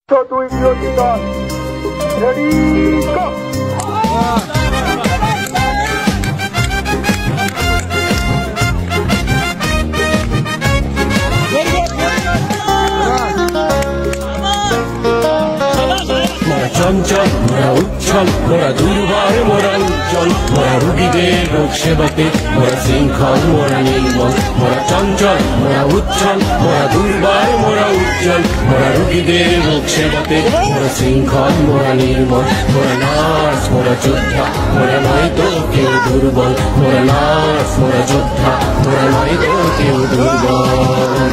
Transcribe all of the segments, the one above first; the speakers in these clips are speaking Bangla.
দুই বিরোধী দল রেডি গো। চঞ্চল মোরা উচ্ছল মোরা দুর্বার মোরা উজ্জ্বল মোরা রুগীদের রোগ সেবাতে মোরা শৃঙ্খল মোরা নির্মল মোরা চঞ্চল মোরা উচ্ছল মোরা দুর্বার মোরা উজ্জ্বল মোরা রুগীদের রোগ সেবাতে মোরা শৃঙ্খল মোরা নির্মল মোরা নার্স মোরা যোদ্ধা মোরা নয় তো কেউ দুর্বল মোরা নার্স মোরা যোদ্ধা মোরা নয় তো কেউ দুর্বল।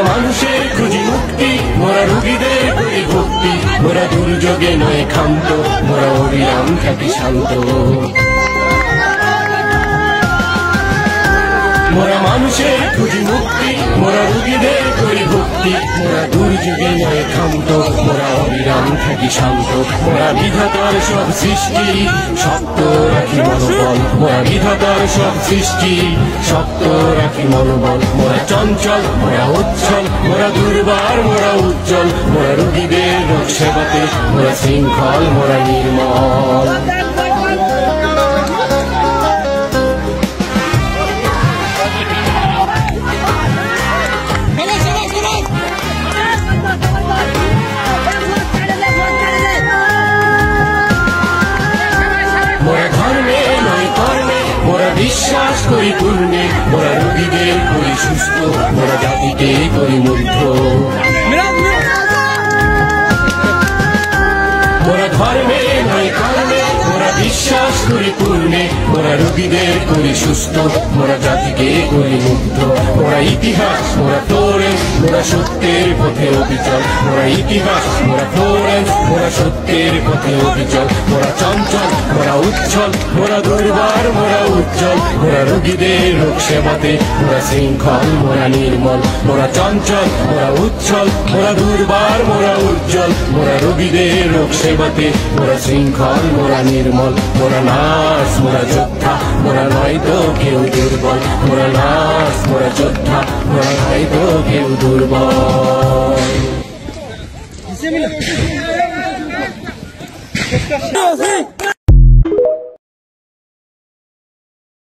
মানুষের খুঁজি মুক্তি মোরা রুগীদের করি ভক্তি মোরা দুর্যোগে নয় ক্ষান্ত মোরা অবিরাম খ্যাতি শান্ত। মোরা মানুষের খুঁজি মুক্তি মোরা রুগীদের করি ভক্তি মোরা দুর্যোগে নয় ক্ষান্ত মোরা অবিরাম খ্যাতি শান্ত। মোরা বিধাতার সব সৃষ্টি শক্ত রাখি মনোবল মোরা বিধাতার সব সৃষ্টি শক্ত রাখি মনোবল মোরা চঞ্চল মোরা উচ্ছল মোরা দুর্বার মোরা উজ্জ্বল মোরা রুগীদের রোগ সেবাতে মোরা শৃঙ্খল মোরা নির্মল। মোরা ধর্মে নয় কর্মে মোরা বিশ্বাস করি পূর্ণে মোরা রোগীদের করি সুস্থ মোরা জাতিকে করি মুগ্ধ। মোরা ধর্মে নয় কর্মে মোরা বিশ্বাস করি পূর্ণে মোরা রোগীদের করি সুস্থ মোরা জাতিকে করি মুগ্ধ। মোরা ইতিহাস মোরা ফ্লোরেন্স মোরা সত্যের পথে অবিচল মোরা ইতিহাস মোরা ফ্লোরেন্স মোরা সত্যের পথে অবিচল। মোরা চঞ্চল মোরা উচ্ছল মোরা দুর্বার মোরা উজ্জ্বল মোরা রোগীদের রোগ সেবাতে মোরা শৃঙ্খল মোরা নির্মল। মোরা চঞ্চল মোরা উচ্ছল মোরা দুর্বার মোরা উজ্জ্বল মোরা রোগীদের রোগ সেবাতে মোরা শৃঙ্খল মোরা নির্মল। মোরা নার্স মোরা যোদ্ধা মোরা নয় তো কেউ দুর্বল মোরা নার্স মোরা যোদ্ধা মোরা নয় তো কেউ দুর্বল।